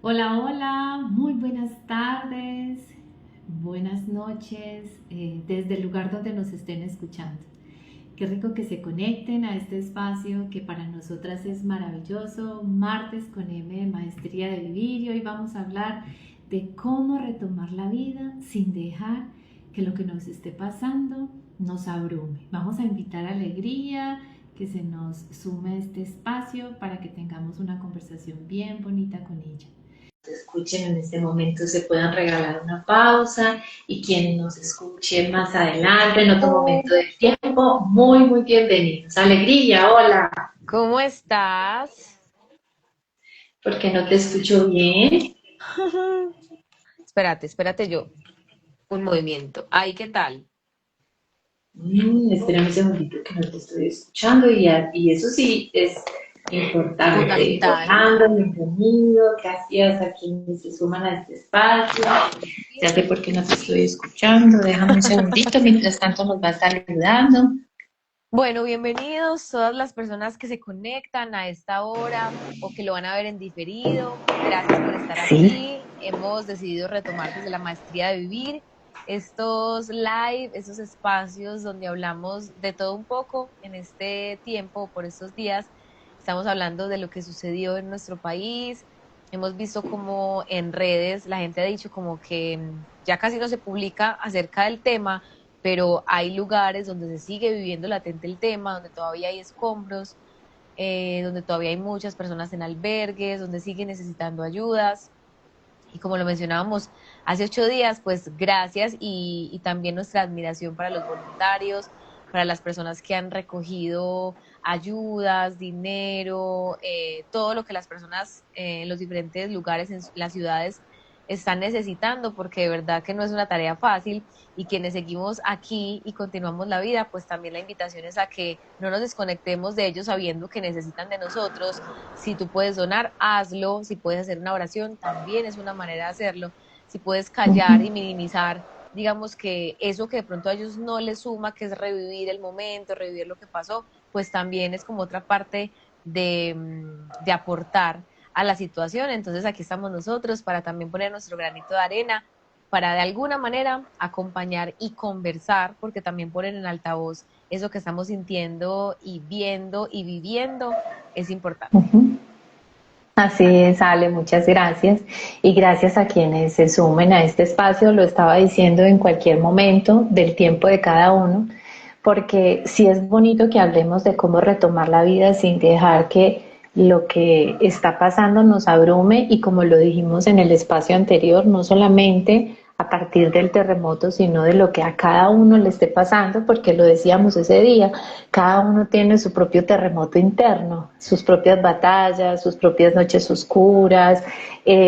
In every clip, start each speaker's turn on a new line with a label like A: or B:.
A: Hola, hola, muy buenas tardes, buenas noches, desde el lugar donde nos estén escuchando. Qué rico que se conecten a este espacio que para nosotras es maravilloso. Martes con M de Maestría de Vivir y hoy vamos a hablar de cómo retomar la vida sin dejar que lo que nos esté pasando nos abrume. Vamos a invitar alegría, que se nos sume a este espacio para que tengamos una conversación bien bonita con ella. Escuchen en este momento se puedan regalar una pausa y quienes nos escuchen más adelante en otro momento del tiempo, muy bienvenidos. Alegría, hola,
B: ¿Cómo estás?
A: porque no te escucho bien.
B: Espérate yo. Un movimiento. Ay, ¿qué tal?
A: Espérame un segundito que no te estoy escuchando y eso sí es importante.
B: Fundamental.
A: Orlando, bienvenido, gracias a quienes se suman a este espacio. Ya sé por qué no te estoy escuchando, déjame un segundito, mientras tanto nos vas saludando.
B: Bueno, bienvenidos todas las personas que se conectan a esta hora o que lo van a ver en diferido. Gracias por estar
A: Sí.
B: aquí. Hemos decidido retomar desde la maestría de vivir estos live, esos espacios donde hablamos de todo un poco en este tiempo, por estos días. Estamos hablando de lo que sucedió en nuestro país. Hemos visto como en redes la gente ha dicho como que ya casi no se publica acerca del tema, pero hay lugares donde se sigue viviendo latente el tema, donde todavía hay escombros, donde todavía hay muchas personas en albergues, donde siguen necesitando ayudas. Y como lo mencionábamos hace 8 días, pues gracias y también nuestra admiración para los voluntarios, para las personas que han recogido ayudas, dinero, todo lo que las personas en los diferentes lugares en las ciudades están necesitando, porque de verdad que no es una tarea fácil y quienes seguimos aquí y continuamos la vida, pues también la invitación es a que no nos desconectemos de ellos sabiendo que necesitan de nosotros. Si tú puedes donar, hazlo. Si puedes hacer una oración, también es una manera de hacerlo. Si puedes callar y minimizar, digamos que eso que de pronto a ellos no les suma, que es revivir el momento, revivir lo que pasó, pues también es como otra parte de aportar a la situación. Entonces aquí estamos nosotros para también poner nuestro granito de arena, para de alguna manera acompañar y conversar, porque también ponen en altavoz eso que estamos sintiendo y viendo y viviendo es importante.
A: Ujú. Así es, Ale, muchas gracias. Y gracias a quienes se sumen a este espacio, lo estaba diciendo en cualquier momento del tiempo de cada uno, porque sí es bonito que hablemos de cómo retomar la vida sin dejar que lo que está pasando nos abrume y como lo dijimos en el espacio anterior, no solamente a partir del terremoto, sino de lo que a cada uno le esté pasando, porque lo decíamos ese día, cada uno tiene su propio terremoto interno, sus propias batallas, sus propias noches oscuras,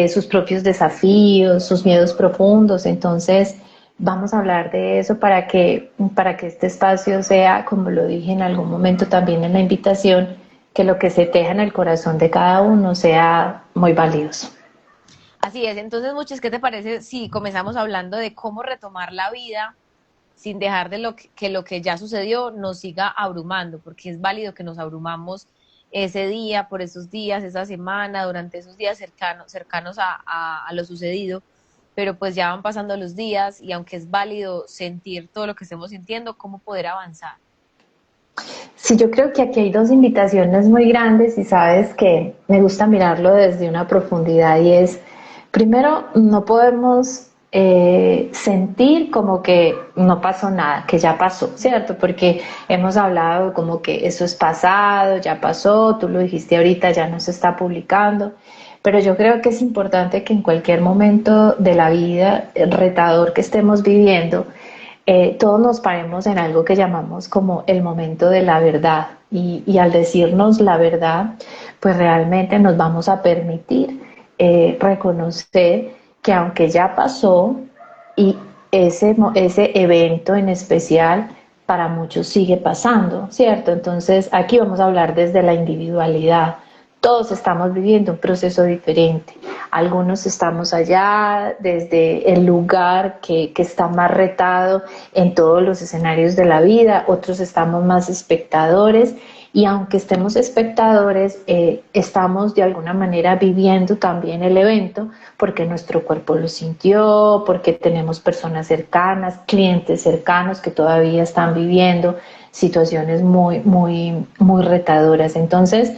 A: sus propios desafíos, sus miedos profundos. Entonces, vamos a hablar de eso para que este espacio sea, como lo dije en algún momento también en la invitación, que lo que se teja en el corazón de cada uno sea muy valioso.
B: Así es, entonces, Muchis, ¿qué te parece si comenzamos hablando de cómo retomar la vida sin dejar de lo que ya sucedió nos siga abrumando? Porque es válido que nos abrumamos ese día, por esos días, esa semana, durante esos días cercanos a lo sucedido, pero pues ya van pasando los días y aunque es válido sentir todo lo que estemos sintiendo, ¿cómo poder avanzar?
A: Sí, yo creo que aquí hay dos invitaciones muy grandes y sabes que me gusta mirarlo desde una profundidad y es, primero, no podemos sentir como que no pasó nada, que ya pasó, ¿cierto? Porque hemos hablado como que eso es pasado, ya pasó, tú lo dijiste ahorita, ya no se está publicando, pero yo creo que es importante que en cualquier momento de la vida retador que estemos viviendo, todos nos paremos en algo que llamamos como el momento de la verdad y al decirnos la verdad, pues realmente nos vamos a permitir reconocer que aunque ya pasó y ese evento en especial para muchos sigue pasando, ¿cierto? Entonces aquí vamos a hablar desde la individualidad. Todos estamos viviendo un proceso diferente. Algunos estamos allá desde el lugar que está más retado en todos los escenarios de la vida, otros estamos más espectadores y aunque estemos espectadores, estamos de alguna manera viviendo también el evento porque nuestro cuerpo lo sintió, porque tenemos personas cercanas, clientes cercanos que todavía están viviendo situaciones muy retadoras. Entonces,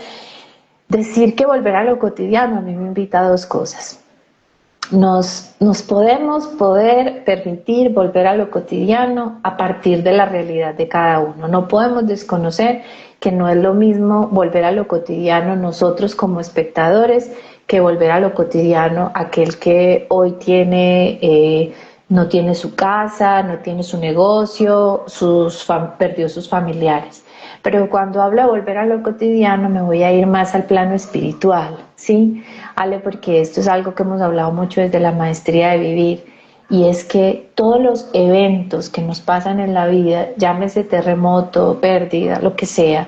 A: decir que volver a lo cotidiano a mí me invita a dos cosas. Nos podemos poder permitir volver a lo cotidiano a partir de la realidad de cada uno. No podemos desconocer que no es lo mismo volver a lo cotidiano nosotros como espectadores que volver a lo cotidiano aquel que hoy no tiene su casa, no tiene su negocio, perdió sus familiares. Pero cuando hablo de volver a lo cotidiano me voy a ir más al plano espiritual, ¿sí? Ale, porque esto es algo que hemos hablado mucho desde la maestría de vivir, y es que todos los eventos que nos pasan en la vida, llámese terremoto, pérdida, lo que sea,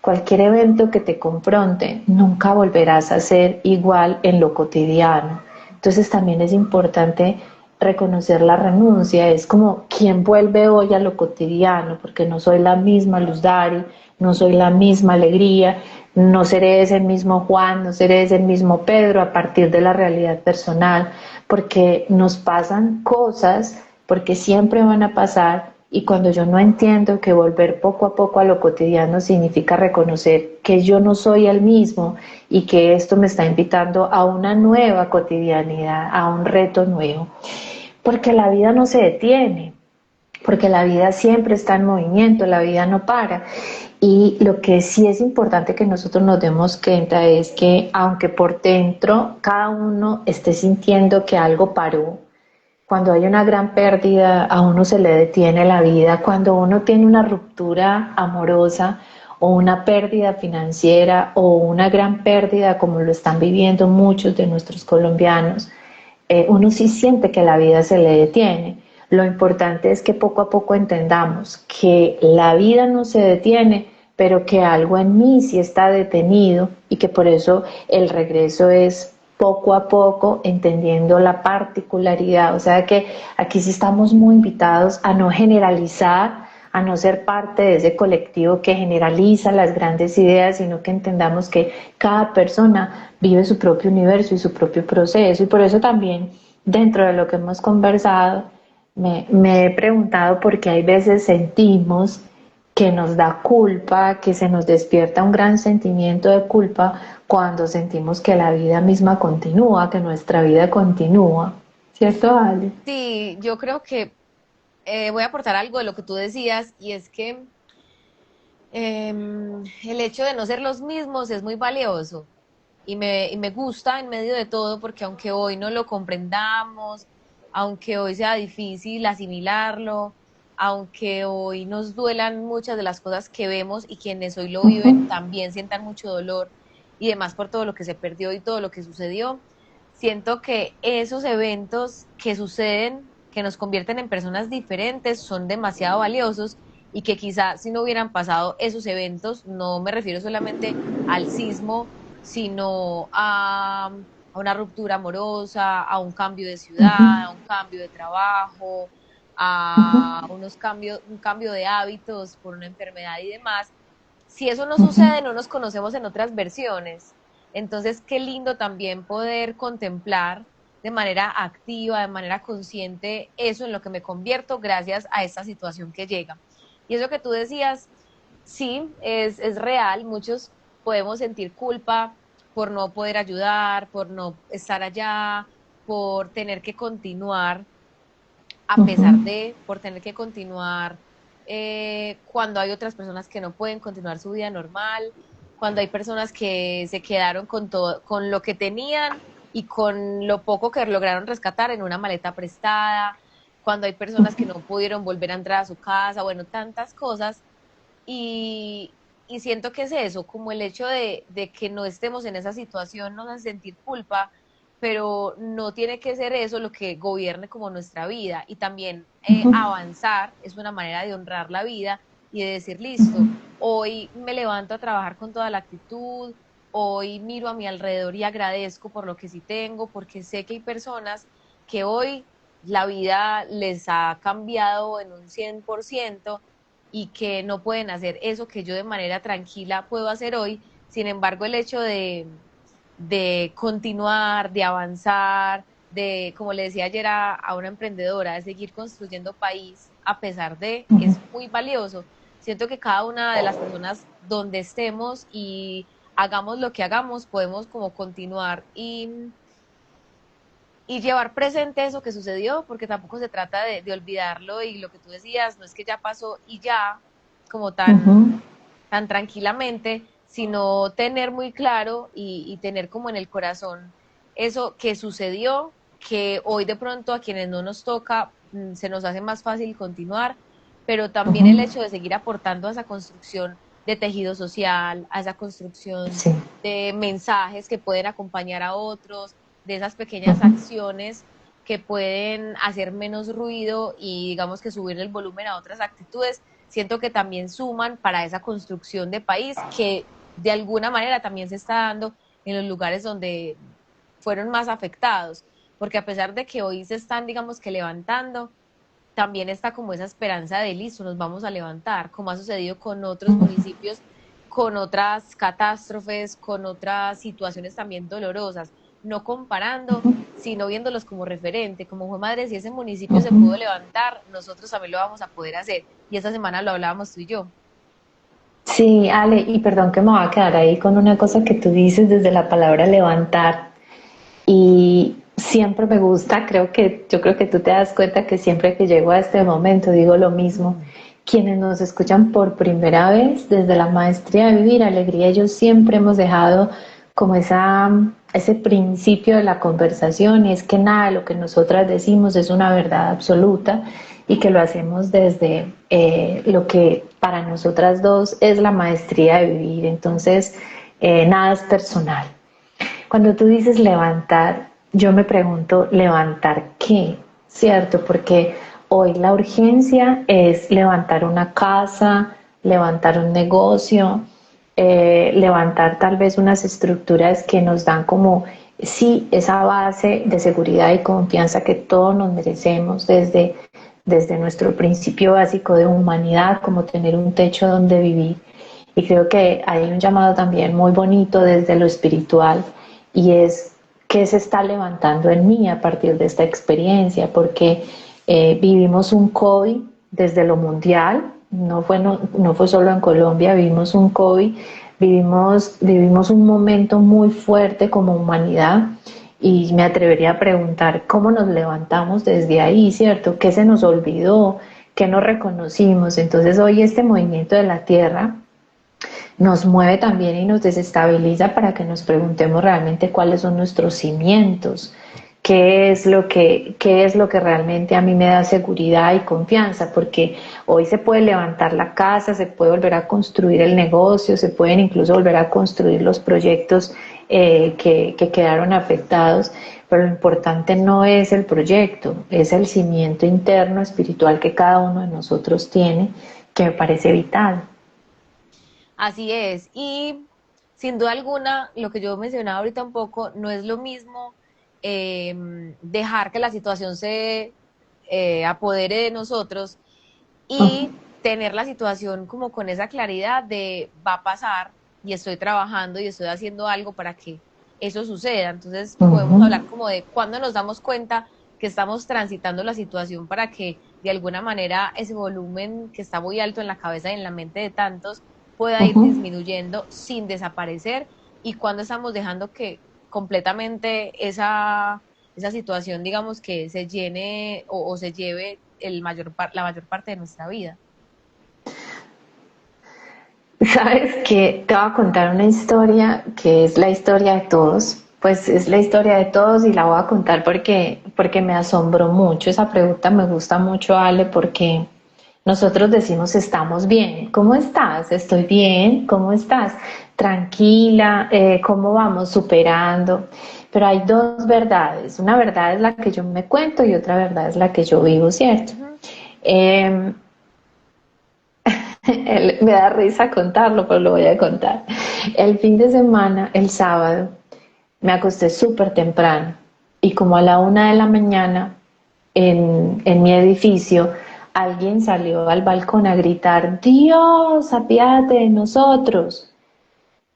A: cualquier evento que te confronte, nunca volverás a ser igual en lo cotidiano. Entonces también es importante reconocer la renuncia, es como quién vuelve hoy a lo cotidiano, porque no soy la misma Luz Dari, no soy la misma Alegría, no seré ese mismo Juan, no seré ese mismo Pedro a partir de la realidad personal, porque nos pasan cosas, porque siempre van a pasar, y cuando yo no entiendo que volver poco a poco a lo cotidiano significa reconocer que yo no soy el mismo y que esto me está invitando a una nueva cotidianidad, a un reto nuevo, porque la vida no se detiene, porque la vida siempre está en movimiento, la vida no para. Y lo que sí es importante que nosotros nos demos cuenta es que aunque por dentro cada uno esté sintiendo que algo paró, cuando hay una gran pérdida a uno se le detiene la vida, cuando uno tiene una ruptura amorosa o una pérdida financiera o una gran pérdida como lo están viviendo muchos de nuestros colombianos, uno sí siente que la vida se le detiene. Lo importante es que poco a poco entendamos que la vida no se detiene, pero que algo en mí sí está detenido y que por eso el regreso es poco a poco, entendiendo la particularidad. O sea que aquí sí estamos muy invitados a no generalizar, a no ser parte de ese colectivo que generaliza las grandes ideas, sino que entendamos que cada persona vive su propio universo y su propio proceso. Y por eso también, dentro de lo que hemos conversado, me he preguntado por qué hay veces sentimos que nos da culpa, que se nos despierta un gran sentimiento de culpa cuando sentimos que la vida misma continúa, que nuestra vida continúa. ¿Cierto, Ale?
B: Sí, yo creo que voy a aportar algo de lo que tú decías y es que el hecho de no ser los mismos es muy valioso y me gusta en medio de todo porque aunque hoy no lo comprendamos, aunque hoy sea difícil asimilarlo, aunque hoy nos duelan muchas de las cosas que vemos y quienes hoy lo viven
A: Uh-huh.
B: también sientan mucho dolor y demás por todo lo que se perdió y todo lo que sucedió, siento que esos eventos que suceden, que nos convierten en personas diferentes, son demasiado valiosos y que quizá si no hubieran pasado esos eventos, no me refiero solamente al sismo, sino a una ruptura amorosa, a un cambio de ciudad, a
A: Uh-huh.
B: un cambio de trabajo,
A: Uh-huh.
B: a un cambio de hábitos por una enfermedad y demás. Si eso no
A: Uh-huh.
B: sucede, no nos conocemos en otras versiones. Entonces, qué lindo también poder contemplar de manera activa, de manera consciente, eso en lo que me convierto gracias a esta situación que llega. Y eso que tú decías, sí, es real. Muchos podemos sentir culpa por no poder ayudar, por no estar allá, por tener que continuar a pesar
A: Uh-huh.
B: de, por tener que continuar cuando hay otras personas que no pueden continuar su vida normal, cuando hay personas que se quedaron con todo, con lo que tenían y con lo poco que lograron rescatar en una maleta prestada, cuando hay personas que no pudieron volver a entrar a su casa, bueno, tantas cosas y siento que es eso, como el hecho de que no estemos en esa situación nos hace sentir culpa, pero no tiene que ser eso lo que gobierne como nuestra vida. Y también avanzar es una manera de honrar la vida y de decir, listo, hoy me levanto a trabajar con toda la actitud, hoy miro a mi alrededor y agradezco por lo que sí tengo, porque sé que hay personas que hoy la vida les ha cambiado en un 100% y que no pueden hacer eso que yo de manera tranquila puedo hacer hoy. Sin embargo, el hecho de continuar, de avanzar, de, como le decía ayer a una emprendedora, de seguir construyendo país a pesar de, es muy valioso. Siento que cada una de las personas donde estemos y hagamos lo que hagamos, podemos como continuar y llevar presente eso que sucedió, porque tampoco se trata de olvidarlo y lo que tú decías, no es que ya pasó y ya, como tan tranquilamente, sino tener muy claro y tener como en el corazón eso que sucedió, que hoy de pronto a quienes no nos toca se nos hace más fácil continuar, pero también el hecho de seguir aportando a esa construcción de tejido social, a esa construcción
A: Sí.
B: de mensajes que pueden acompañar a otros, de esas pequeñas acciones que pueden hacer menos ruido y digamos que subir el volumen a otras actitudes, siento que también suman para esa construcción de país que de alguna manera también se está dando en los lugares donde fueron más afectados, porque a pesar de que hoy se están, digamos que levantando, también está como esa esperanza de listo, nos vamos a levantar, como ha sucedido con otros municipios, con otras catástrofes, con otras situaciones también dolorosas, no comparando, sino viéndolos como referente, como fue madre, si ese municipio se pudo levantar, nosotros también lo vamos a poder hacer. Y esta semana lo hablábamos tú y yo.
A: Sí, Ale, y perdón que me voy a quedar ahí con una cosa que tú dices desde la palabra levantar. Y siempre me gusta, yo creo que tú te das cuenta que siempre que llego a este momento digo lo mismo. Quienes nos escuchan por primera vez desde la maestría de vivir alegría, ellos siempre hemos dejado como ese principio de la conversación, y es que nada de lo que nosotras decimos es una verdad absoluta y que lo hacemos desde lo que para nosotras dos es la maestría de vivir. Entonces, nada es personal. Cuando tú dices levantar, yo me pregunto, ¿levantar qué? ¿Cierto? Porque hoy la urgencia es levantar una casa, levantar un negocio, levantar tal vez unas estructuras que nos dan como, sí, esa base de seguridad y confianza que todos nos merecemos desde nuestro principio básico de humanidad, como tener un techo donde vivir. Y creo que hay un llamado también muy bonito desde lo espiritual, y es qué se está levantando en mí a partir de esta experiencia, porque vivimos un COVID desde lo mundial, no fue solo en Colombia, vivimos un COVID, vivimos un momento muy fuerte como humanidad, y me atrevería a preguntar cómo nos levantamos desde ahí, ¿cierto? ¿Qué se nos olvidó? ¿Qué no reconocimos? Entonces hoy este movimiento de la Tierra nos mueve también y nos desestabiliza para que nos preguntemos realmente cuáles son nuestros cimientos, qué es lo que realmente a mí me da seguridad y confianza, porque hoy se puede levantar la casa, se puede volver a construir el negocio, se pueden incluso volver a construir los proyectos que quedaron afectados, pero lo importante no es el proyecto, es el cimiento interno espiritual que cada uno de nosotros tiene, que me parece vital.
B: Así es. Y sin duda alguna, lo que yo mencionaba ahorita un poco, no es lo mismo dejar que la situación se apodere de nosotros y tener la situación como con esa claridad de va a pasar y estoy trabajando y estoy haciendo algo para que eso suceda. Entonces podemos hablar como de cuándo nos damos cuenta que estamos transitando la situación para que de alguna manera ese volumen que está muy alto en la cabeza y en la mente de tantos pueda ir disminuyendo sin desaparecer, y cuando estamos dejando que completamente esa situación, digamos, que se llene o se lleve la mayor parte de nuestra vida.
A: Sabes que te voy a contar una historia que es la historia de todos, pues es la historia de todos, y la voy a contar porque me asombró mucho. Esa pregunta me gusta mucho, Ale, porque nosotros decimos estamos bien. ¿Cómo estás? Estoy bien. ¿Cómo estás? Tranquila. ¿Cómo vamos superando? Pero hay dos verdades. Una verdad es la que yo me cuento y otra verdad es la que yo vivo, ¿cierto?
B: Ujú.
A: Eh, Me da risa contarlo, pero lo voy a contar. El fin de semana, el sábado, me acosté súper temprano, y como a la 1 de la mañana en mi edificio alguien salió al balcón a gritar, Dios, apiádate de nosotros.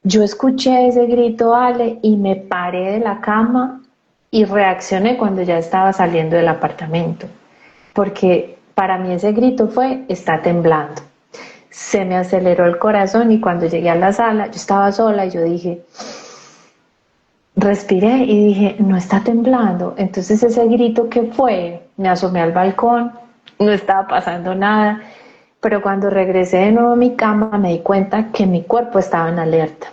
A: Yo escuché ese grito, Ale, y me paré de la cama y reaccioné cuando ya estaba saliendo del apartamento, porque para mí ese grito fue, está temblando. Se me aceleró el corazón y cuando llegué a la sala, yo estaba sola y yo dije, respiré y dije, no está temblando. Entonces ese grito que fue, me asomé al balcón, no estaba pasando nada, pero cuando regresé de nuevo a mi cama me di cuenta que mi cuerpo estaba en alerta,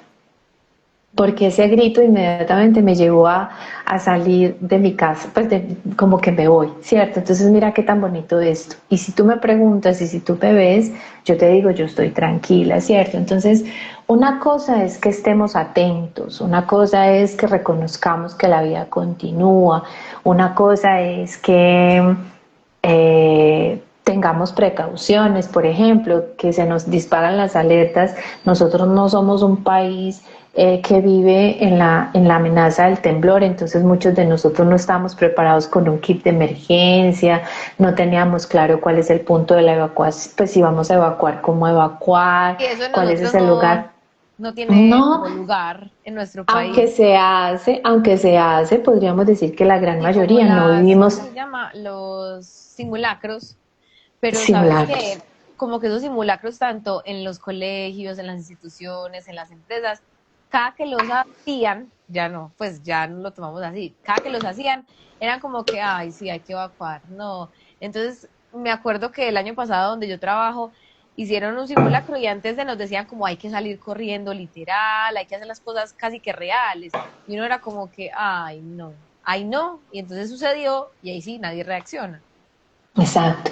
A: porque ese grito inmediatamente me llevó a salir de mi casa, pues como que me voy, ¿cierto? Entonces mira qué tan bonito esto. Y si tú me preguntas y si tú me ves, yo te digo, yo estoy tranquila, ¿cierto? Entonces, una cosa es que estemos atentos, una cosa es que reconozcamos que la vida continúa, una cosa es que tengamos precauciones, por ejemplo, que se nos disparan las alertas. Nosotros no somos un país que vive en la amenaza del temblor, entonces muchos de nosotros no estamos preparados con un kit de emergencia, no teníamos claro cuál es el punto de la evacuación, pues si vamos a evacuar, cómo evacuar,
B: Y eso en
A: cuál es
B: nosotros
A: ese lugar.
B: no tiene
A: No,
B: como lugar en nuestro país.
A: aunque se hace, podríamos decir que la gran
B: Sí, como
A: mayoría no
B: las, ¿cómo
A: vivimos
B: se llama? Los simulacros. Pero sabes
A: simulacros.
B: que como que esos simulacros tanto en los colegios, en las instituciones, en las empresas, cada que los hacían, ya no, pues ya no lo tomamos así, cada que los hacían eran como que, ay, sí, hay que evacuar, no. Entonces me acuerdo que el año pasado donde yo trabajo hicieron un simulacro y antes de nos decían como hay que salir corriendo literal, hay que hacer las cosas casi que reales. Y uno era como que, ay, no. Y entonces sucedió y ahí sí, nadie reacciona.
A: Exacto.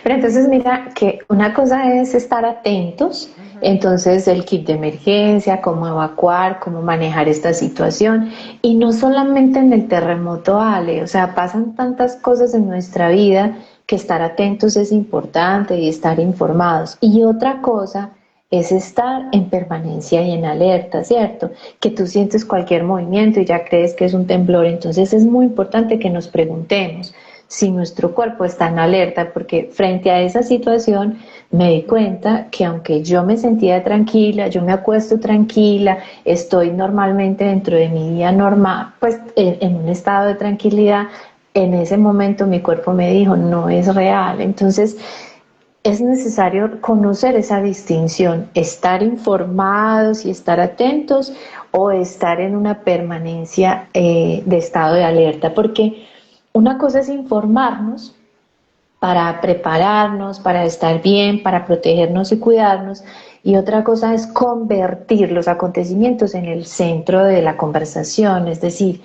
A: Pero entonces mira que una cosa es estar atentos,
B: Ujú.
A: entonces el kit de emergencia, cómo evacuar, cómo manejar esta situación y no solamente en el terremoto, Ale, o sea, pasan tantas cosas en nuestra vida que estar atentos es importante y estar informados. Y otra cosa es estar en permanencia y en alerta, ¿cierto? Que tú sientes cualquier movimiento y ya crees que es un temblor, entonces es muy importante que nos preguntemos si nuestro cuerpo está en alerta, porque frente a esa situación me di cuenta que aunque yo me sentía tranquila, yo me acuesto tranquila, estoy normalmente dentro de mi día normal, pues en un estado de tranquilidad, en ese momento mi cuerpo me dijo, no es real. Entonces, es necesario conocer esa distinción, estar informados y estar atentos o estar en una permanencia de estado de alerta, porque una cosa es informarnos para prepararnos, para estar bien, para protegernos y cuidarnos, y otra cosa es convertir los acontecimientos en el centro de la conversación, es decir,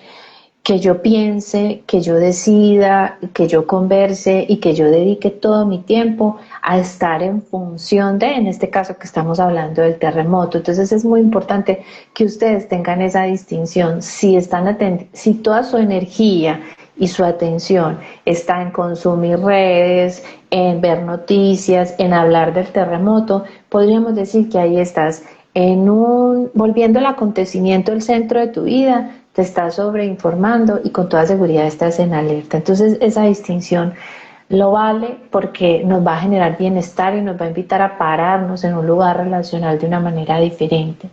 A: que yo piense, que yo decida, que yo converse y que yo dedique todo mi tiempo a estar en función de, en este caso que estamos hablando del terremoto. Entonces es muy importante que ustedes tengan esa distinción. Si están si toda su energía y su atención está en consumir redes, en ver noticias, en hablar del terremoto, podríamos decir que ahí estás volviendo el acontecimiento el centro de tu vida, te estás sobreinformando y con toda seguridad estás en alerta. Entonces esa distinción lo vale porque nos va a generar bienestar y nos va a invitar a pararnos en un lugar relacional de una manera diferente.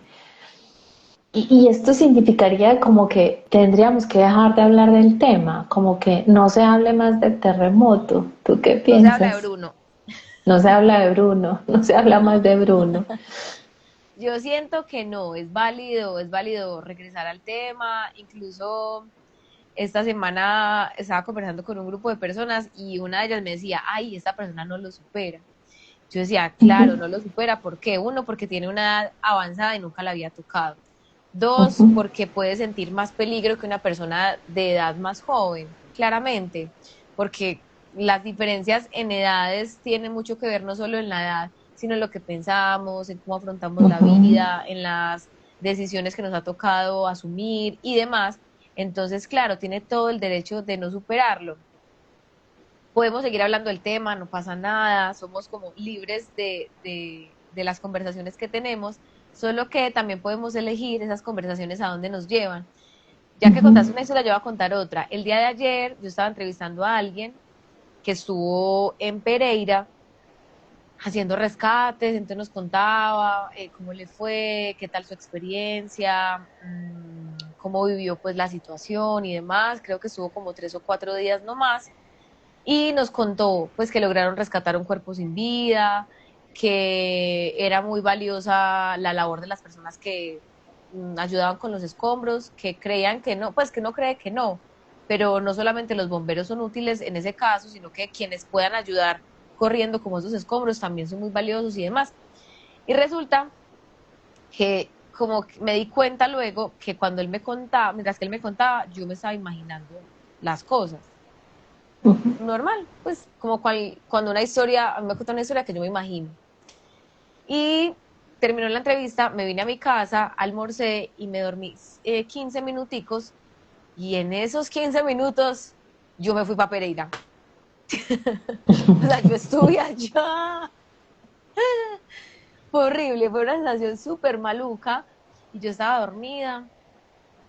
A: Y esto significaría como que tendríamos que dejar de hablar del tema, como que no se hable más del terremoto. ¿Tú qué
B: No se habla de
A: piensas?
B: Bruno.
A: No se habla de Bruno, no se habla más de Bruno.
B: Yo siento que no, es válido regresar al tema. Incluso esta semana estaba conversando con un grupo de personas y una de ellas me decía, ay, esta persona no lo supera. Yo decía, claro, no lo supera. ¿Por qué? Uno, porque tiene una edad avanzada y nunca la había tocado. Dos, porque puede sentir más peligro que una persona de edad más joven, claramente, porque las diferencias en edades tienen mucho que ver no solo en la edad, sino en lo que pensamos, en cómo afrontamos la vida, en las decisiones que nos ha tocado asumir y demás. Entonces, claro, tiene todo el derecho de no superarlo. Podemos seguir hablando del tema, no pasa nada, somos como libres de las conversaciones que tenemos, solo que también podemos elegir esas conversaciones a dónde nos llevan. Ya que contaste una historia, yo voy a contar otra. El día de ayer yo estaba entrevistando a alguien que estuvo en Pereira haciendo rescates, entonces nos contaba cómo le fue, qué tal su experiencia, cómo vivió pues la situación y demás. Creo que estuvo como 3 o 4 días nomás y nos contó pues que lograron rescatar un cuerpo sin vida, que era muy valiosa la labor de las personas que ayudaban con los escombros, que creían que no, pues que no cree que no, pero no solamente los bomberos son útiles en ese caso, sino que quienes puedan ayudar corriendo como esos escombros también son muy valiosos y demás. Y resulta que como que me di cuenta luego que cuando él me contaba, mientras que él me contaba, yo me estaba imaginando las cosas.
A: Ujú.
B: Normal, pues como cuando una historia, me cuenta una historia que yo me imagino. Y terminó la entrevista, me vine a mi casa, almorcé y me dormí 15 minuticos y en esos 15 minutos yo me fui para Pereira. O sea, yo estuve allá. Fue horrible, fue una sensación súper maluca y yo estaba dormida.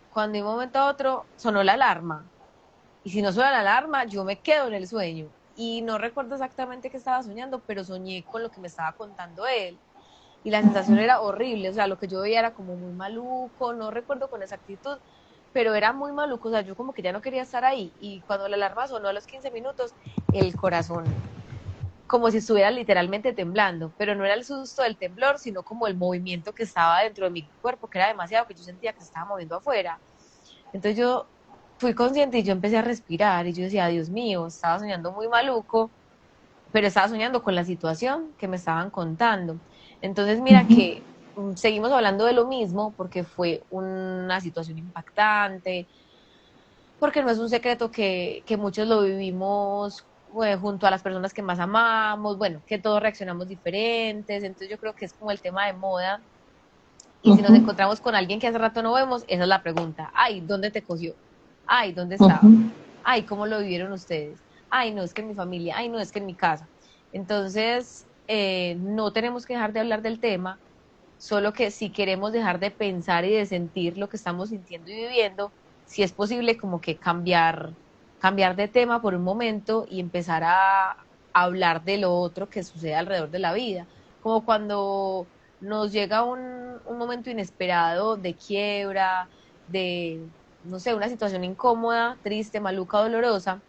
B: Cuando de un momento a otro sonó la alarma. Y si no suena la alarma, yo me quedo en el sueño. Y no recuerdo exactamente qué estaba soñando, pero soñé con lo que me estaba contando él. Y la sensación era horrible, o sea, lo que yo veía era como muy maluco, no recuerdo con exactitud, pero era muy maluco, o sea, yo como que ya no quería estar ahí. Y cuando la alarma sonó a los 15 minutos, el corazón como si estuviera literalmente temblando, pero no era el susto del temblor, sino como el movimiento que estaba dentro de mi cuerpo, que era demasiado, que yo sentía que se estaba moviendo afuera. Entonces yo fui consciente y yo empecé a respirar y yo decía, Dios mío, estaba soñando muy maluco, pero estaba soñando con la situación que me estaban contando. Entonces mira
A: Ujú.
B: que seguimos hablando de lo mismo porque fue una situación impactante, porque no es un secreto que muchos lo vivimos junto a las personas que más amamos, bueno, que todos reaccionamos diferentes, entonces yo creo que es como el tema de moda. Y si nos
A: Ujú.
B: encontramos con alguien que hace rato no vemos, esa es la pregunta. Ay, ¿dónde te cogió? Ay, ¿dónde
A: Ujú.
B: estaba? Ay, ¿cómo lo vivieron ustedes? Ay, no, es que en mi familia, ay, no, es que en mi casa. Entonces, no tenemos que dejar de hablar del tema, solo que si queremos dejar de pensar y de sentir lo que estamos sintiendo y viviendo, si es posible como que cambiar de tema por un momento y empezar a hablar de lo otro que sucede alrededor de la vida, como cuando nos llega un momento inesperado de quiebra, de, no sé, una situación incómoda, triste, maluca, dolorosa,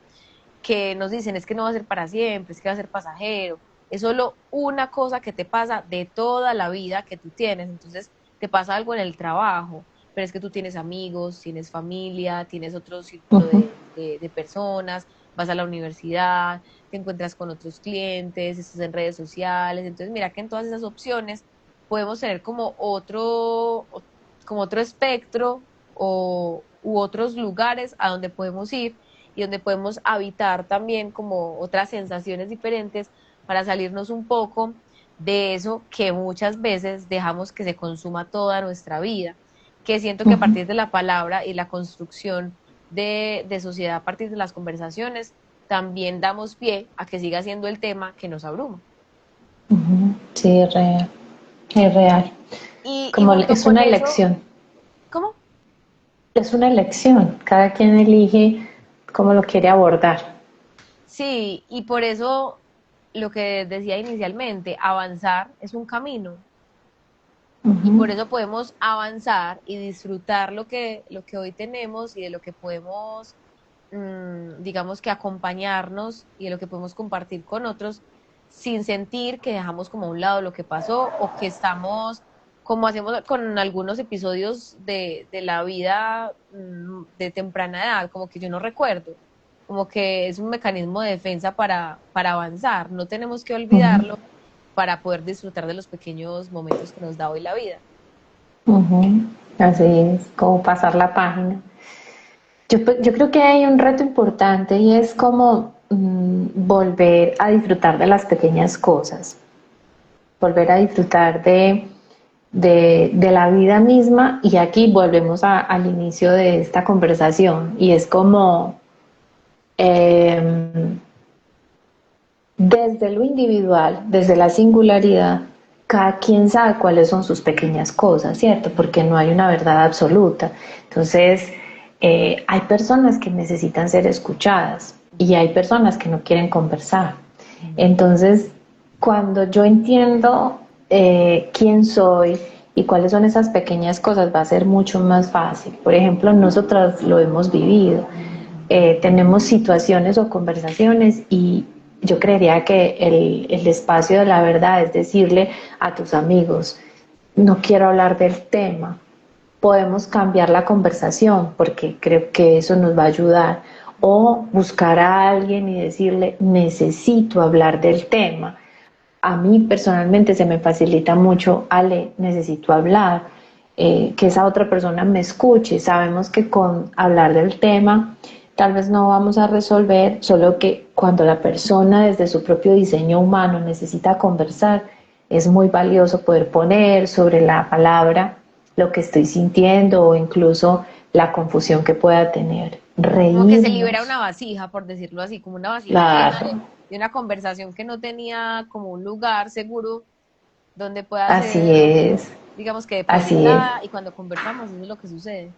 B: que nos dicen es que no va a ser para siempre, es que va a ser pasajero, es solo una cosa que te pasa de toda la vida que tú tienes, entonces te pasa algo en el trabajo, pero es que tú tienes amigos, tienes familia, tienes otro círculo
A: Ujú.
B: de personas, vas a la universidad, te encuentras con otros clientes, estás en redes sociales, entonces mira que en todas esas opciones podemos tener como otro espectro u otros lugares a donde podemos ir y donde podemos habitar también como otras sensaciones diferentes para salirnos un poco de eso que muchas veces dejamos que se consuma toda nuestra vida, que siento que a
A: Ujú.
B: partir de la palabra y la construcción de sociedad a partir de las conversaciones, también damos pie a que siga siendo el tema que nos abruma.
A: Ujú. Sí, es real. Es real.
B: Y
A: Como
B: junto
A: es
B: con
A: una
B: eso,
A: elección.
B: ¿cómo?
A: Es una elección. Cada quien elige cómo lo quiere abordar.
B: Sí, y por eso lo que decía inicialmente, avanzar es un camino. Y
A: Ujú.
B: por eso podemos avanzar y disfrutar lo que hoy tenemos y de lo que podemos, digamos que acompañarnos y de lo que podemos compartir con otros sin sentir que dejamos como a un lado lo que pasó o que estamos, como hacemos con algunos episodios de la vida de temprana edad, como que yo no recuerdo, como que es un mecanismo de defensa para avanzar, no tenemos que
A: Ujú.
B: olvidarlo para poder disfrutar de los pequeños momentos que nos da hoy la vida.
A: Ujú. Así es, como pasar la página. Yo creo que hay un reto importante y es como volver a disfrutar de las pequeñas cosas, volver a disfrutar de la vida misma y aquí volvemos al inicio de esta conversación y es como eh, desde lo individual, desde la singularidad, cada quien sabe cuáles son sus pequeñas cosas, ¿cierto? Porque no hay una verdad absoluta. Entonces, hay personas que necesitan ser escuchadas, y hay personas que no quieren conversar. Entonces, cuando yo entiendo quién soy y cuáles son esas pequeñas cosas, va a ser mucho más fácil. Por ejemplo, nosotras lo hemos vivido. Tenemos situaciones o conversaciones y yo creería que el espacio de la verdad es decirle a tus amigos, no quiero hablar del tema, podemos cambiar la conversación porque creo que eso nos va a ayudar. O buscar a alguien y decirle, necesito hablar del tema. A mí personalmente se me facilita mucho, Ale, necesito hablar, que esa otra persona me escuche. Sabemos que con hablar del tema tal vez no vamos a resolver, solo que cuando la persona desde su propio diseño humano necesita conversar, es muy valioso poder poner sobre la palabra lo que estoy sintiendo o incluso la confusión que pueda tener.
B: Como que se libera una
A: Reírnos,
B: vasija, por decirlo así, como una vasija llena
A: claro,
B: de una conversación que no tenía como un lugar seguro donde pueda
A: así
B: ser,
A: es,
B: digamos que
A: así es.
B: depositada, y cuando conversamos eso es lo que sucede.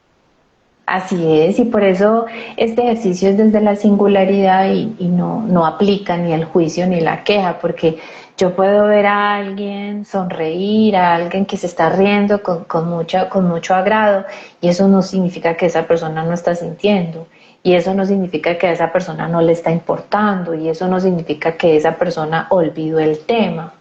A: Así es, y por eso este ejercicio es desde la singularidad y no, no aplica ni el juicio ni la queja, porque yo puedo ver a alguien sonreír, a alguien que se está riendo con mucho agrado, y eso no significa que esa persona no está sintiendo, y eso no significa que a esa persona no le está importando, y eso no significa que esa persona olvidó el tema.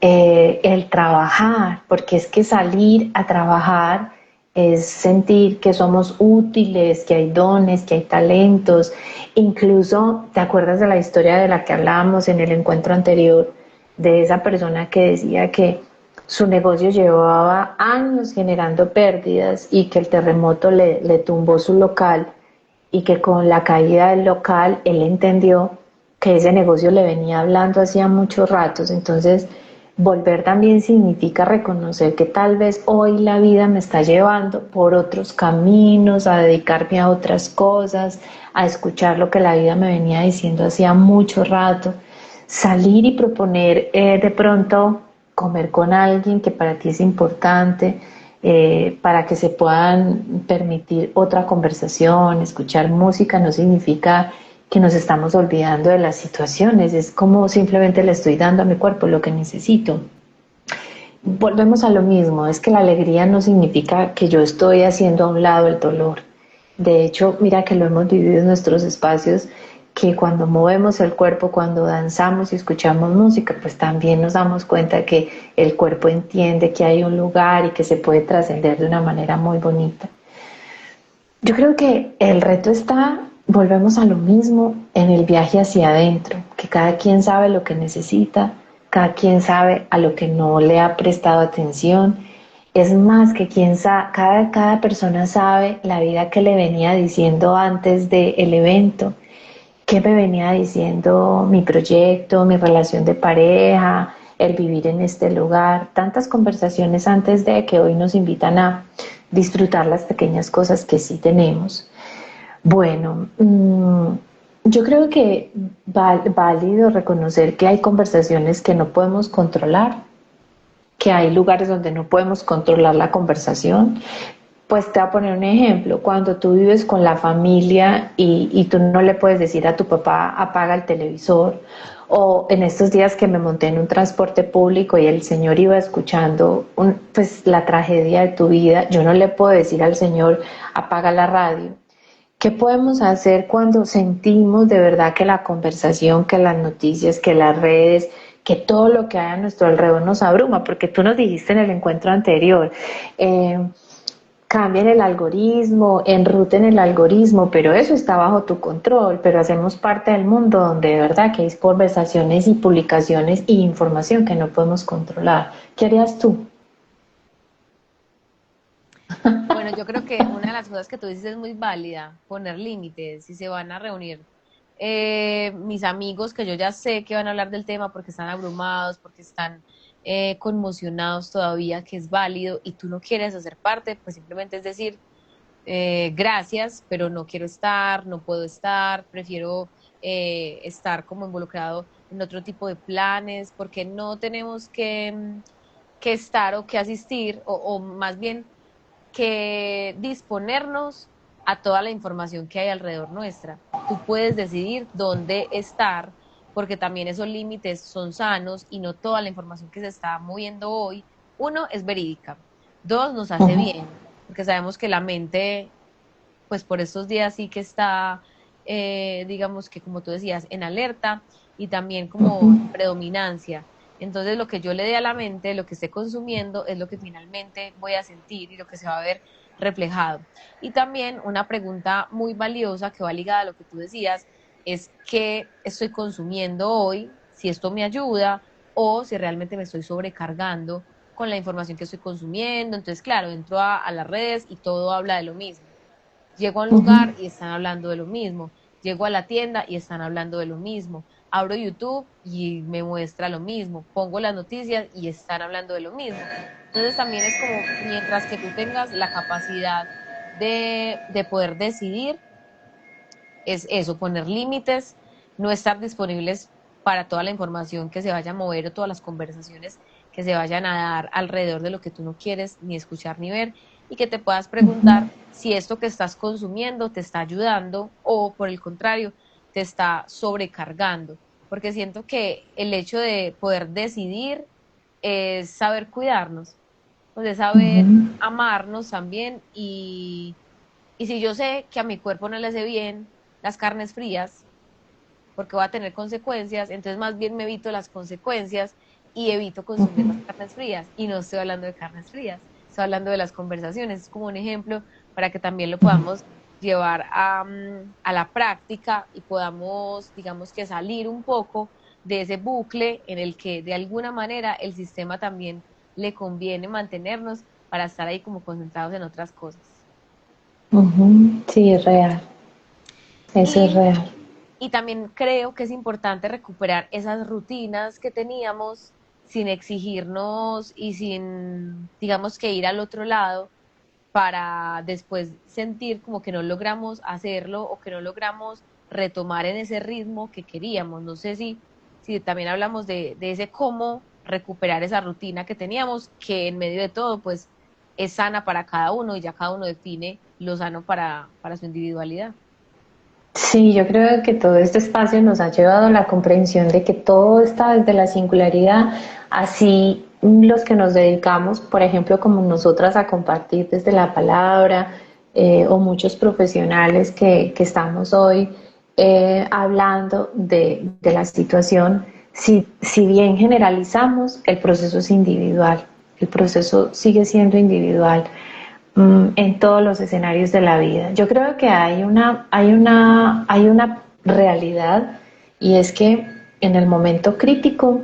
A: El trabajar, porque es que salir a trabajar es sentir que somos útiles, que hay dones, que hay talentos. Incluso, ¿te acuerdas de la historia de la que hablábamos en el encuentro anterior? De esa persona que decía que su negocio llevaba años generando pérdidas y que el terremoto le tumbó su local y que con la caída del local él entendió que ese negocio le venía hablando hacía muchos ratos. Entonces, volver también significa reconocer que tal vez hoy la vida me está llevando por otros caminos, a dedicarme a otras cosas, a escuchar lo que la vida me venía diciendo hacía mucho rato. Salir y proponer de pronto comer con alguien que para ti es importante, para que se puedan permitir otra conversación, escuchar música no significa que nos estamos olvidando de las situaciones, es como simplemente le estoy dando a mi cuerpo lo que necesito. Volvemos a lo mismo, es que la alegría no significa que yo estoy haciendo a un lado el dolor. De hecho, mira que lo hemos vivido en nuestros espacios, que cuando movemos el cuerpo, cuando danzamos y escuchamos música, pues también nos damos cuenta que el cuerpo entiende que hay un lugar y que se puede trascender de una manera muy bonita. Yo creo que el reto está, volvemos a lo mismo, en el viaje hacia adentro, que cada quien sabe lo que necesita, cada quien sabe a lo que no le ha prestado atención. Es más que quien sabe, cada persona sabe la vida que le venía diciendo antes del evento, qué me venía diciendo mi proyecto, mi relación de pareja, el vivir en este lugar, tantas conversaciones antes de que hoy nos invitan a disfrutar las pequeñas cosas que sí tenemos. Bueno, yo creo que válido reconocer que hay conversaciones que no podemos controlar, que hay lugares donde no podemos controlar la conversación. Pues te voy a poner un ejemplo, cuando tú vives con la familia y tú no le puedes decir a tu papá apaga el televisor, o en estos días que me monté en un transporte público y el señor iba escuchando pues la tragedia de tu vida, yo no le puedo decir al señor apaga la radio. ¿Qué podemos hacer cuando sentimos de verdad que la conversación, que las noticias, que las redes, que todo lo que hay a nuestro alrededor nos abruma? Porque tú nos dijiste en el encuentro anterior, eh, cambien el algoritmo, enruten el algoritmo, pero eso está bajo tu control, pero hacemos parte del mundo donde de verdad que hay conversaciones y publicaciones y información que no podemos controlar. ¿Qué harías tú?
B: Bueno, yo creo que una de las cosas que tú dices es muy válida, poner límites, si se van a reunir mis amigos que yo ya sé que van a hablar del tema porque están abrumados, porque están conmocionados todavía, que es válido y tú no quieres hacer parte, pues simplemente es decir, gracias, pero no quiero estar, no puedo estar, prefiero estar como involucrado en otro tipo de planes, porque no tenemos que estar o que asistir, o más bien que disponernos a toda la información que hay alrededor nuestra. tú puedes decidir dónde estar, porque también esos límites son sanos y no toda la información que se está moviendo hoy, uno, es verídica, dos, nos hace
A: Ujú,
B: bien, porque sabemos que la mente, pues por estos días sí que está, digamos que como tú decías, en alerta y también como
A: ujú,
B: en predominancia. Entonces lo que yo le dé a la mente, lo que esté consumiendo, es lo que finalmente voy a sentir y lo que se va a ver reflejado. Y también una pregunta muy valiosa que va ligada a lo que tú decías, es qué estoy consumiendo hoy, si esto me ayuda o si realmente me estoy sobrecargando con la información que estoy consumiendo. Entonces, claro, entro a las redes y todo habla de lo mismo. Llego a un lugar
A: ujú.
B: y están hablando de lo mismo. Llego a la tienda y están hablando de lo mismo. Abro YouTube y me muestra lo mismo. Pongo las noticias y están hablando de lo mismo. Entonces también es como, mientras que tú tengas la capacidad de poder decidir, es eso, poner límites, no estar disponibles para toda la información que se vaya a mover o todas las conversaciones que se vayan a dar alrededor de lo que tú no quieres ni escuchar ni ver, y que te puedas preguntar
A: Ujú,
B: si esto que estás consumiendo te está ayudando o por el contrario te está sobrecargando, porque siento que el hecho de poder decidir es saber cuidarnos, pues es saber
A: ujú,
B: amarnos también y si yo sé que a mi cuerpo no le hace bien las carnes frías, porque va a tener consecuencias, entonces más bien me evito las consecuencias y evito consumir las
A: ujú.
B: carnes frías. Y no estoy hablando de carnes frías, estoy hablando de las conversaciones. Es como un ejemplo para que también lo podamos llevar a la práctica y podamos, digamos que salir un poco de ese bucle en el que de alguna manera el sistema también le conviene mantenernos para estar ahí como concentrados en otras cosas.
A: Ujú. Sí, es real, eso es
B: Y
A: real.
B: Y también creo que es importante recuperar esas rutinas que teníamos sin exigirnos y sin, digamos que ir al otro lado para después sentir como que no logramos hacerlo o que no logramos retomar en ese ritmo que queríamos. No sé si también hablamos de ese cómo recuperar esa rutina que teníamos, que en medio de todo, pues es sana para cada uno y ya cada uno define lo sano para su individualidad.
A: Sí, yo creo que todo este espacio nos ha llevado a la comprensión de que todo está desde la singularidad, así los que nos dedicamos, por ejemplo, como nosotras a compartir desde la palabra, o muchos profesionales que estamos hoy hablando de la situación, si bien generalizamos, el proceso es individual, el proceso sigue siendo individual en todos los escenarios de la vida. Yo creo que hay una realidad, y es que en el momento crítico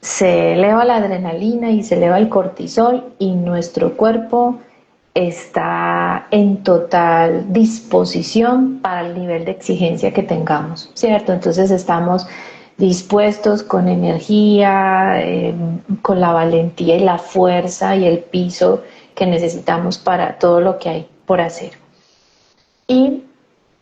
A: se eleva la adrenalina y se eleva el cortisol y nuestro cuerpo está en total disposición para el nivel de exigencia que tengamos, ¿cierto? Entonces estamos dispuestos con energía, con la valentía y la fuerza y el piso que necesitamos para todo lo que hay por hacer. Y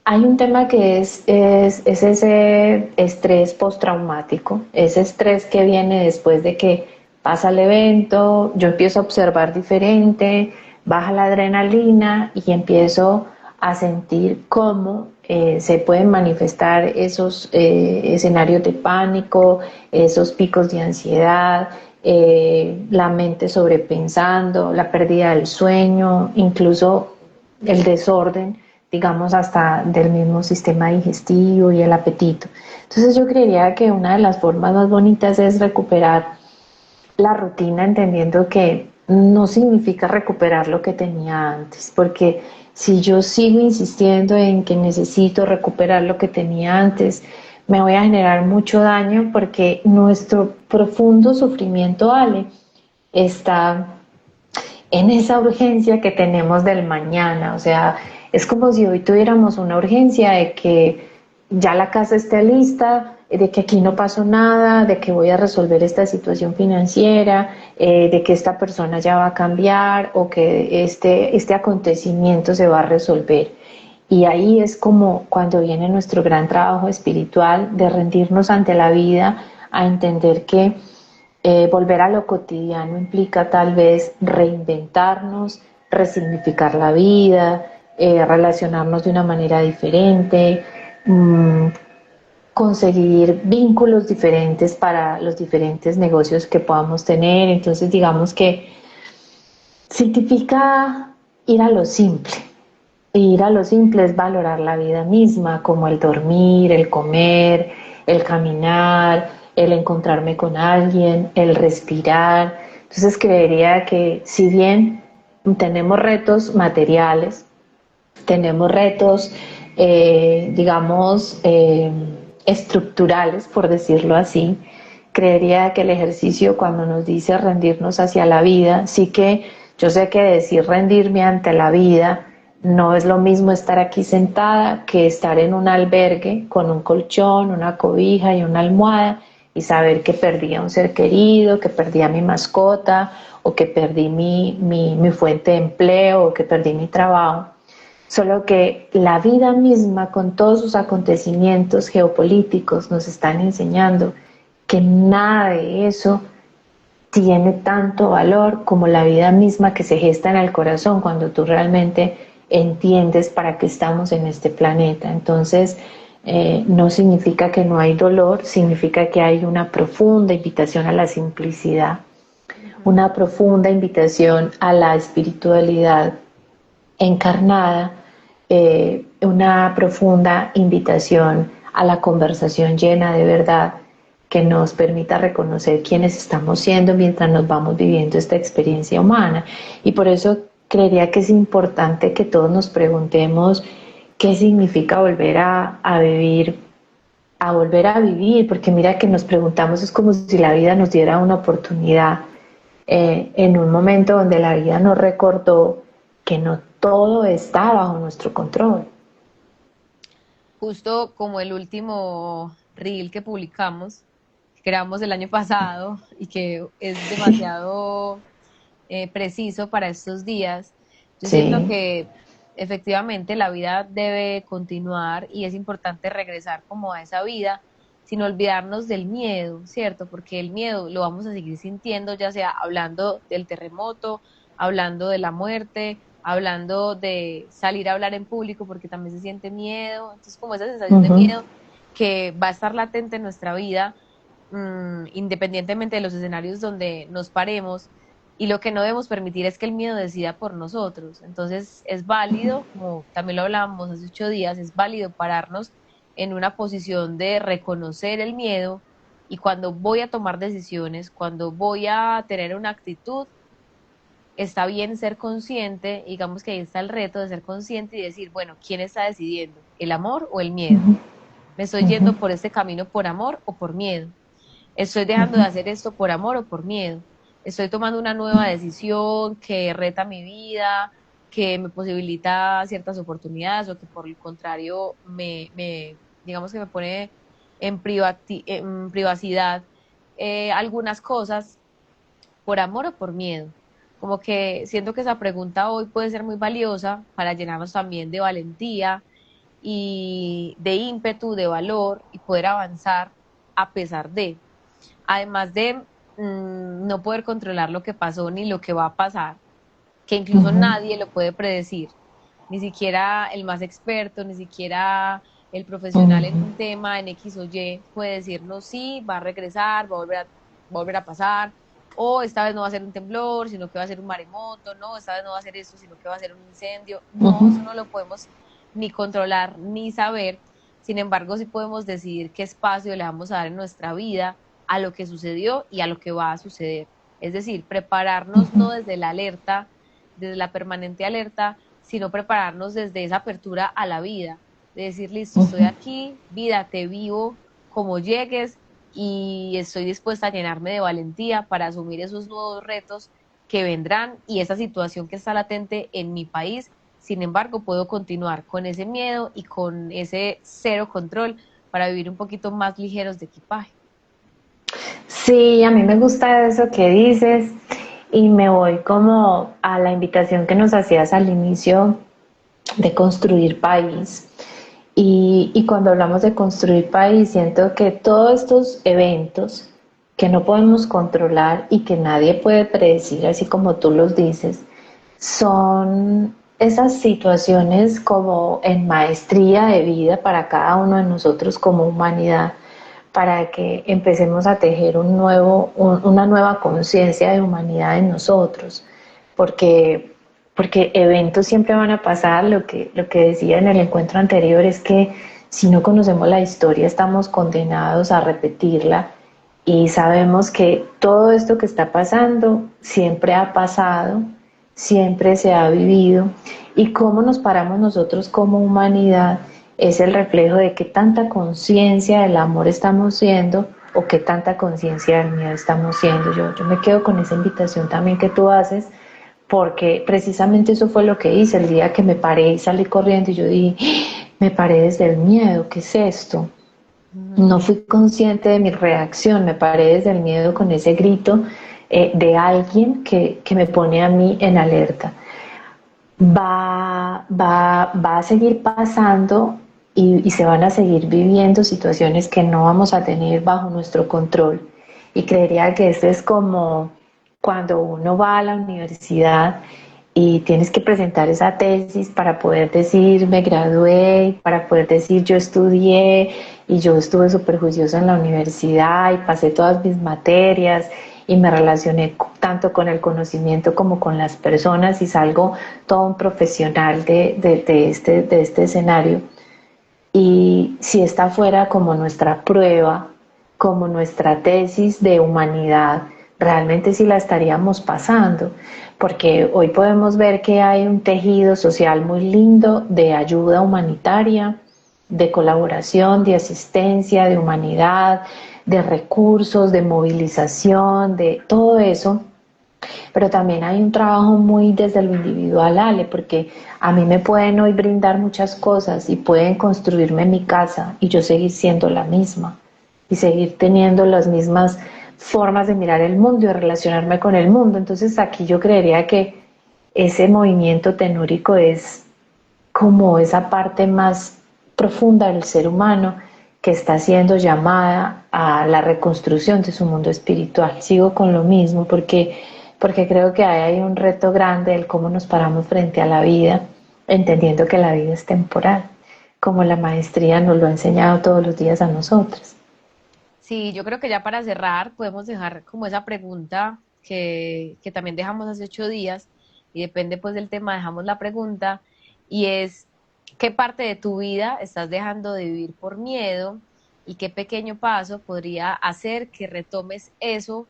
A: hay un tema que es ese estrés postraumático, ese estrés que viene después de que pasa el evento, yo empiezo a observar diferente, baja la adrenalina y empiezo a sentir cómo se pueden manifestar esos escenarios de pánico, esos picos de ansiedad, la mente sobrepensando, la pérdida del sueño, incluso el desorden, digamos, hasta del mismo sistema digestivo y el apetito. Entonces yo creería que una de las formas más bonitas es recuperar la rutina, entendiendo que no significa recuperar lo que tenía antes, porque si yo sigo insistiendo en que necesito recuperar lo que tenía antes, me voy a generar mucho daño porque nuestro profundo sufrimiento, Ale, está en esa urgencia que tenemos del mañana. O sea, es como si hoy tuviéramos una urgencia de que ya la casa esté lista, de que aquí no pasó nada, de que voy a resolver esta situación financiera, de que esta persona ya va a cambiar o que este acontecimiento se va a resolver. Y ahí es como cuando viene nuestro gran trabajo espiritual de rendirnos ante la vida, a entender que volver a lo cotidiano implica tal vez reinventarnos, resignificar la vida, relacionarnos de una manera diferente, mm, conseguir vínculos diferentes para los diferentes negocios que podamos tener. Entonces digamos que significa ir a lo simple. Ir a lo simple es valorar la vida misma, como el dormir, el comer, el caminar, el encontrarme con alguien, el respirar. Entonces creería que si bien tenemos retos materiales, tenemos retos, digamos, estructurales, por decirlo así, creería que el ejercicio cuando nos dice rendirnos hacia la vida, sí que yo sé que decir rendirme ante la vida no es lo mismo estar aquí sentada que estar en un albergue con un colchón, una cobija y una almohada y saber que perdí a un ser querido, que perdí a mi mascota o que perdí mi fuente de empleo o que perdí mi trabajo. Solo que la vida misma, con todos sus acontecimientos geopolíticos, nos están enseñando que nada de eso tiene tanto valor como la vida misma que se gesta en el corazón cuando tú realmente entiendes para qué estamos en este planeta. Entonces, no significa que no hay dolor, significa que hay una profunda invitación a la simplicidad, una profunda invitación a la espiritualidad encarnada, una profunda invitación a la conversación llena de verdad que nos permita reconocer quiénes estamos siendo mientras nos vamos viviendo esta experiencia humana. Y por eso creería que es importante que todos nos preguntemos qué significa volver a vivir, a volver a vivir, porque mira que nos preguntamos, es como si la vida nos diera una oportunidad en un momento donde la vida nos recordó que no todo está bajo nuestro control.
B: Justo como el último reel que publicamos, que grabamos el año pasado y que es demasiado preciso para estos días. Yo siento
A: Sí,
B: que efectivamente la vida debe continuar y es importante regresar como a esa vida sin olvidarnos del miedo, ¿cierto? Porque el miedo lo vamos a seguir sintiendo, ya sea hablando del terremoto, hablando de la muerte, hablando de salir a hablar en público porque también se siente miedo. Entonces, como esa sensación de
A: ujú,
B: miedo que va a estar latente en nuestra vida, independientemente de los escenarios donde nos paremos, y lo que no debemos permitir es que el miedo decida por nosotros. Entonces es válido, como también lo hablábamos hace 8 días, es válido pararnos en una posición de reconocer el miedo y cuando voy a tomar decisiones, cuando voy a tener una actitud, está bien ser consciente, digamos que ahí está el reto de ser consciente y decir, bueno, ¿quién está decidiendo? ¿El amor o el miedo?
A: ujú,
B: ¿Me estoy
A: ujú,
B: yendo por este camino por amor o por miedo? ¿Estoy dejando de
A: ujú,
B: hacer esto por amor o por miedo? ¿Estoy tomando una nueva decisión que reta mi vida, que me posibilita ciertas oportunidades o que por el contrario digamos que me pone en privacidad algunas cosas por amor o por miedo? Como que siento que esa pregunta hoy puede ser muy valiosa para llenarnos también de valentía y de ímpetu, de valor y poder avanzar a pesar de. Además de no poder controlar lo que pasó ni lo que va a pasar, que incluso
A: ujú,
B: nadie lo puede predecir, ni siquiera el más experto, ni siquiera el profesional en
A: ujú,
B: un tema, en X o Y, puede decirnos sí, va a regresar, volver a pasar, o esta vez no va a ser un temblor, sino que va a ser un maremoto, no, esta vez no va a ser esto, sino que va a ser un incendio. No,
A: ujú.
B: eso no lo podemos ni controlar ni saber. Sin embargo, sí podemos decidir qué espacio le vamos a dar en nuestra vida a lo que sucedió y a lo que va a suceder. Es decir, prepararnos no desde la alerta, desde la permanente alerta, sino prepararnos desde esa apertura a la vida, de decir, listo, estoy aquí, vida, te vivo como llegues y estoy dispuesta a llenarme de valentía para asumir esos nuevos retos que vendrán y esa situación que está latente en mi país. Sin embargo, puedo continuar con ese miedo y con ese cero control para vivir un poquito más ligeros de equipaje.
A: Sí, a mí me gusta eso que dices y me voy como a la invitación que nos hacías al inicio de construir país. Y cuando hablamos de construir país, siento que todos estos eventos que no podemos controlar y que nadie puede predecir, así como tú los dices, son esas situaciones como en maestría de vida para cada uno de nosotros como humanidad, para que empecemos a tejer una nueva conciencia de humanidad en nosotros, porque, porque eventos siempre van a pasar. Lo que decía en el encuentro anterior es que si no conocemos la historia estamos condenados a repetirla, y sabemos que todo esto que está pasando siempre ha pasado, siempre se ha vivido, y cómo nos paramos nosotros como humanidad es el reflejo de qué tanta conciencia del amor estamos siendo o qué tanta conciencia del miedo estamos siendo. Yo me quedo con esa invitación también que tú haces, porque precisamente eso fue lo que hice el día que me paré y salí corriendo, y yo dije, "Ah, me paré desde el miedo, ¿qué es esto?". No fui consciente de mi reacción, me paré desde el miedo con ese grito de alguien que me pone a mí en alerta. Va a seguir pasando, y se van a seguir viviendo situaciones que no vamos a tener bajo nuestro control. Y creería que esto es como cuando uno va a la universidad y tienes que presentar esa tesis para poder decir me gradué, para poder decir yo estudié y yo estuve súper juiciosa en la universidad y pasé todas mis materias y me relacioné tanto con el conocimiento como con las personas y salgo todo un profesional de este escenario. Y si esta fuera como nuestra prueba, como nuestra tesis de humanidad, realmente sí la estaríamos pasando, porque hoy podemos ver que hay un tejido social muy lindo de ayuda humanitaria, de colaboración, de asistencia, de humanidad, de recursos, de movilización, de todo eso. Pero también hay un trabajo muy desde lo individual, Ale, porque a mí me pueden hoy brindar muchas cosas y pueden construirme mi casa y yo seguir siendo la misma y seguir teniendo las mismas formas de mirar el mundo y de relacionarme con el mundo. Entonces aquí yo creería que ese movimiento tenúrico es como esa parte más profunda del ser humano que está siendo llamada a la reconstrucción de su mundo espiritual. Sigo con lo mismo porque creo que hay un reto grande del cómo nos paramos frente a la vida, entendiendo que la vida es temporal, como la maestría nos lo ha enseñado todos los días a nosotros.
B: Sí, yo creo que ya para cerrar podemos dejar como esa pregunta que también dejamos hace 8 días y depende pues del tema, dejamos la pregunta y es, ¿qué parte de tu vida estás dejando de vivir por miedo y qué pequeño paso podría hacer que retomes eso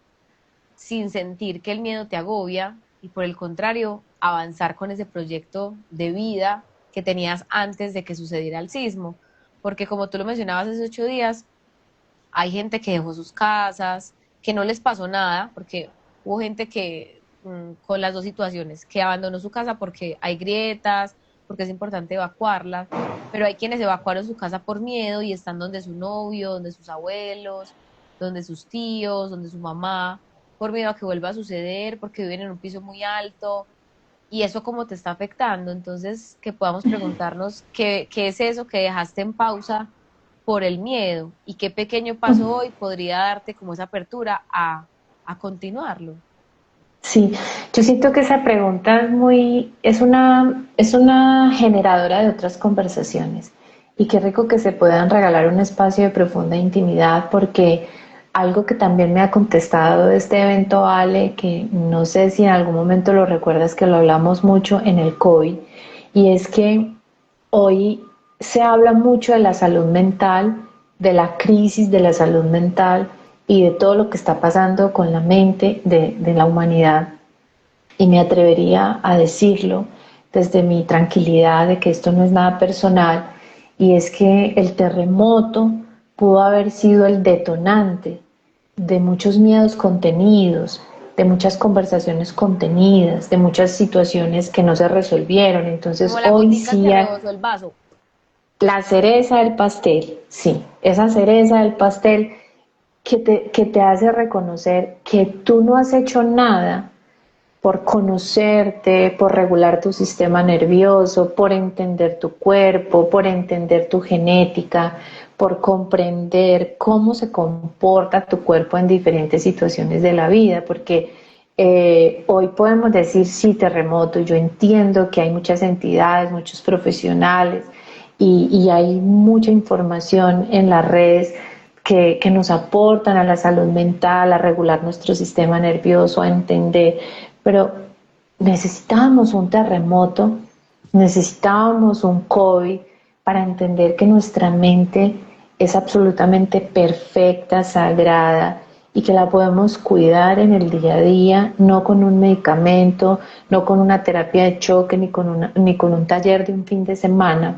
B: sin sentir que el miedo te agobia y por el contrario, avanzar con ese proyecto de vida que tenías antes de que sucediera el sismo? Porque como tú lo mencionabas hace 8 días, hay gente que dejó sus casas, que no les pasó nada, porque hubo gente que con las dos situaciones, que abandonó su casa porque hay grietas, porque es importante evacuarla, pero hay quienes evacuaron su casa por miedo y están donde su novio, donde sus abuelos, donde sus tíos, donde su mamá, por miedo a que vuelva a suceder, porque viven en un piso muy alto, y eso cómo te está afectando. Entonces, que podamos preguntarnos qué es eso que dejaste en pausa por el miedo y qué pequeño paso hoy podría darte como esa apertura a continuarlo.
A: Sí, yo siento que esa pregunta es una generadora de otras conversaciones, y qué rico que se puedan regalar un espacio de profunda intimidad, porque algo que también me ha contestado de este evento, Ale, que no sé si en algún momento lo recuerdas, que lo hablamos mucho en el COVID, y es que hoy se habla mucho de la salud mental, de la crisis de la salud mental y de todo lo que está pasando con la mente de la humanidad. Y me atrevería a decirlo desde mi tranquilidad de que esto no es nada personal, y es que el terremoto pudo haber sido el detonante de muchos miedos contenidos, de muchas conversaciones contenidas, de muchas situaciones que no se resolvieron.
B: Como
A: Entonces
B: la
A: hoy
B: gotica
A: sí
B: que
A: hay
B: rebosó el vaso.
A: la cereza del pastel, sí, esa cereza del pastel que te hace reconocer que tú no has hecho nada por conocerte, por regular tu sistema nervioso, por entender tu cuerpo, por entender tu genética, por comprender cómo se comporta tu cuerpo en diferentes situaciones de la vida, porque Hoy podemos decir sí, terremoto. Yo entiendo que hay muchas entidades, muchos profesionales y hay mucha información en las redes que nos aportan a la salud mental, a regular nuestro sistema nervioso, a entender, pero necesitábamos un terremoto, necesitábamos un COVID para entender que nuestra mente es absolutamente perfecta, sagrada y que la podemos cuidar en el día a día, no con un medicamento, no con una terapia de choque, ni con un taller de un fin de semana,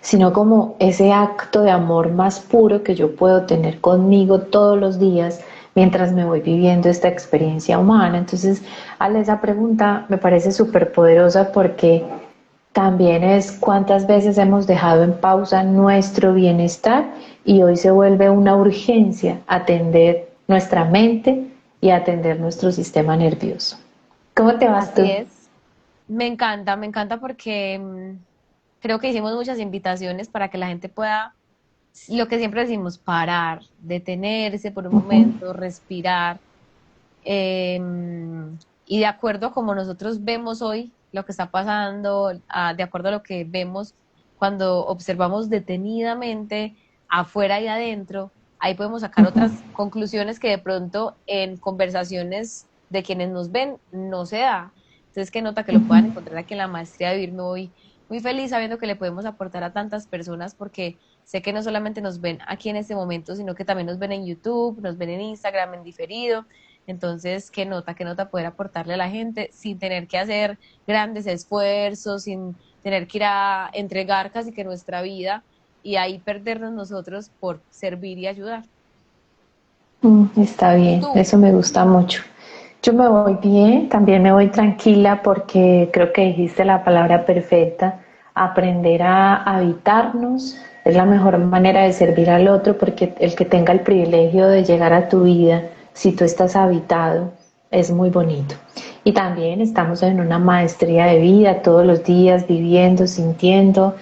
A: sino como ese acto de amor más puro que yo puedo tener conmigo todos los días mientras me voy viviendo esta experiencia humana. Entonces, Ale, esa pregunta me parece súper poderosa porque también es cuántas veces hemos dejado en pausa nuestro bienestar y hoy se vuelve una urgencia atender nuestra mente y atender nuestro sistema nervioso. ¿Cómo te vas
B: Así
A: tú?
B: es. Me encanta porque creo que hicimos muchas invitaciones para que la gente pueda, lo que siempre decimos, parar, detenerse por un
A: Ujú,
B: momento, respirar. eh, y de acuerdo a como nosotros vemos hoy lo que está pasando, de acuerdo a lo que vemos cuando observamos detenidamente afuera y adentro, ahí podemos sacar
A: ujú.
B: otras conclusiones que de pronto en conversaciones de quienes nos ven no se da. Entonces, qué nota que lo puedan encontrar aquí en la maestría de vivir. Me voy muy feliz sabiendo que le podemos aportar a tantas personas porque sé que no solamente nos ven aquí en este momento, sino que también nos ven en YouTube, nos ven en Instagram, en diferido. Entonces, qué nota poder aportarle a la gente sin tener que hacer grandes esfuerzos, sin tener que ir a entregar casi que nuestra vida y ahí perdernos nosotros por servir y ayudar.
A: Está
B: ¿Y
A: bien,
B: tú?
A: eso me gusta mucho. Yo me voy bien, también me voy tranquila porque creo que dijiste la palabra perfecta. Aprender a habitarnos es la mejor manera de servir al otro porque el que tenga el privilegio de llegar a tu vida, si tú estás habitado, es muy bonito. Y también estamos en una maestría de vida todos los días, viviendo, sintiendo,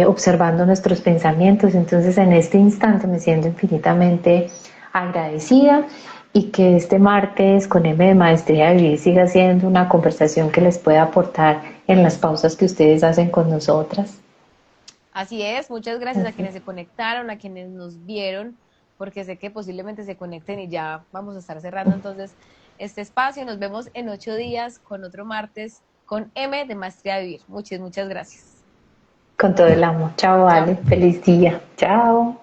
A: observando nuestros pensamientos. Entonces en este instante me siento infinitamente agradecida y que este martes con M de Maestría de Vivir siga siendo una conversación que les pueda aportar en las pausas que ustedes hacen con nosotras.
B: Así es, muchas gracias a
A: Así.
B: quienes se conectaron, a quienes nos vieron, porque sé que posiblemente se conecten y ya vamos a estar cerrando entonces este espacio. Nos vemos en 8 días con otro martes con M de Maestría de Vivir. Muchas gracias.
A: Con todo el amor. Chao,
B: Chao.
A: vale. Feliz día. Chao.